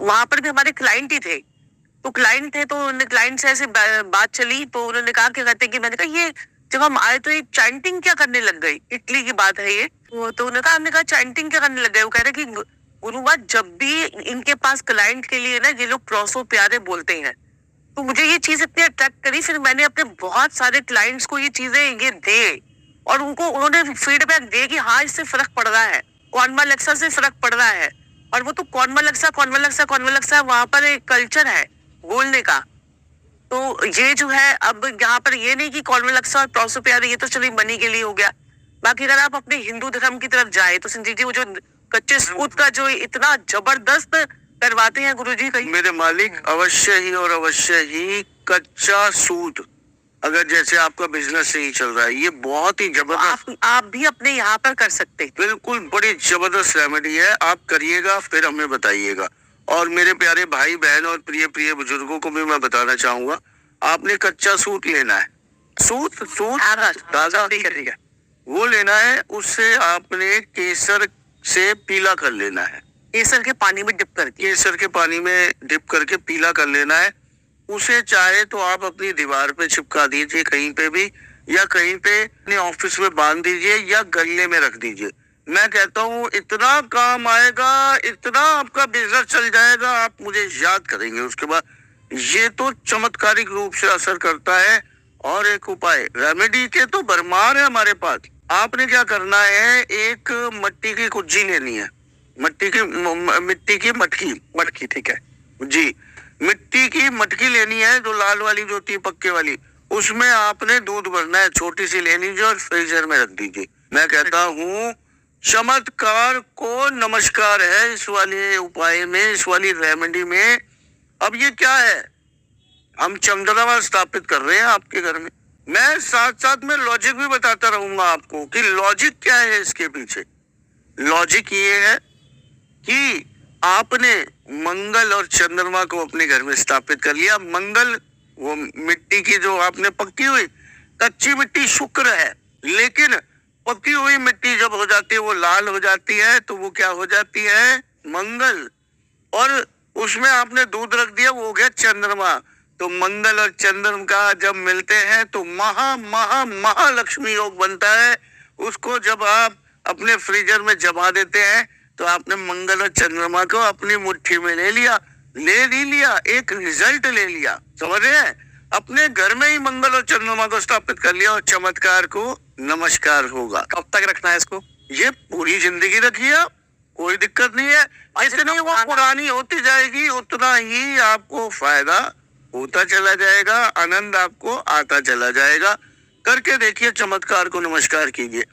वहां पर भी हमारे क्लाइंट ही थे, तो क्लाइंट थे, तो क्लाइंट से ऐसे बात चली, तो उन्होंने कहा क्या कहते हैं कि मैंने कहा ये जब हम आए तो ये चैंटिंग क्या करने लग गई, इटली की बात है ये। तो उन्होंने कहा, हमने कहा चैंटिंग क्या करने लग गए। वो कह रहे कि गुरुवा जब भी इनके पास क्लाइंट के लिए ना ये लोग प्रोसो प्यारे बोलते हैं। तो मुझे ये चीज इतनी अट्रैक्ट करी, फिर मैंने अपने बहुत सारे क्लाइंट्स को ये चीजें ये दे, और उन्होंने फीडबैक दिए कि हाँ इससे फर्क पड़ रहा है, कॉन्वालेक्सा से फर्क पड़ रहा है। और वो तो कॉन्वालेक्सा कॉन्वालेक्सा कॉन्वालेक्सा वहां पर एक कल्चर है बोलने का। तो ये जो है, अब यहाँ पर ये नहीं कि कॉन्वालेक्सा और प्रोसोपिया, ये तो चलिए मनी के लिए हो गया। बाकी अगर आप अपने हिंदू धर्म की तरफ जाए तो संजीव जी, वो जो कच्चे सूत का जो इतना जबरदस्त करवाते हैं गुरुजी, कहीं मेरे मालिक अवश्य ही और अवश्य ही कच्चा सूत, अगर जैसे आपका बिजनेस सही चल रहा है, ये बहुत ही जबरदस्त, आप भी अपने यहाँ पर कर सकते हैं। बिल्कुल बड़ी जबरदस्त रेमेडी है, आप करिएगा फिर हमें बताइएगा। और मेरे प्यारे भाई बहन और प्रिय प्रिय बुजुर्गों को भी मैं बताना चाहूंगा, आपने कच्चा सूत लेना है, सूत सूत ताजा, ठीक है, वो लेना है। उससे आपने केसर से पीला कर लेना है, केसर के पानी में डिप करके, केसर के पानी में डिप करके पीला कर लेना है। उसे चाहे तो आप अपनी दीवार पे चिपका दीजिए कहीं पे भी, या कहीं पे अपने ऑफिस में बांध दीजिए, या गले में रख दीजिए। मैं कहता हूँ इतना काम आएगा, इतना आपका बिजनेस चल जाएगा, आप मुझे याद करेंगे उसके बाद। ये तो चमत्कारिक रूप से असर करता है। और एक उपाय, रेमेडी के तो भरमार है हमारे पास। आपने क्या करना है, एक मिट्टी की कुज्जी लेनी है, मिट्टी की मटकी, मटकी, ठीक है जी, मिट्टी की मटकी लेनी है, जो लाल वाली जो होती है पक्के वाली, उसमें आपने दूध भरना है, छोटी सी ले लीजिए और फ्रीजर में रख दीजिए। मैं कहता हूँ चमत्कार को नमस्कार है इस वाले उपाय में, इस वाली रेमेडी में। अब ये क्या है, हम चंद्रमा स्थापित कर रहे हैं आपके घर में। मैं साथ साथ में लॉजिक भी बताता रहूंगा आपको कि लॉजिक क्या है इसके पीछे। लॉजिक ये है कि आपने मंगल और चंद्रमा को अपने घर में स्थापित कर लिया। मंगल वो मिट्टी की जो आपने पक्की हुई, कच्ची मिट्टी शुक्र है, लेकिन पक्की हुई मिट्टी जब हो जाती है, वो लाल हो जाती है, तो वो क्या हो जाती है, मंगल। और उसमें आपने दूध रख दिया, वो हो गया चंद्रमा। तो मंगल और चंद्रमा का जब मिलते हैं तो महा महा महालक्ष्मी योग बनता है। उसको जब आप अपने फ्रीजर में जमा देते हैं तो आपने मंगल और चंद्रमा को अपनी मुट्ठी में ले लिया, एक रिजल्ट ले लिया, समझ रहे हैं। अपने घर में ही मंगल और चंद्रमा को स्थापित कर लिया और चमत्कार को नमस्कार होगा। कब तक रखना है इसको? ये पूरी जिंदगी रखिए, कोई दिक्कत नहीं है। जितनी वो पुरानी होती जाएगी उतना ही आपको फायदा होता चला जाएगा, आनंद आपको आता चला जाएगा। करके देखिए, चमत्कार को नमस्कार कीजिए।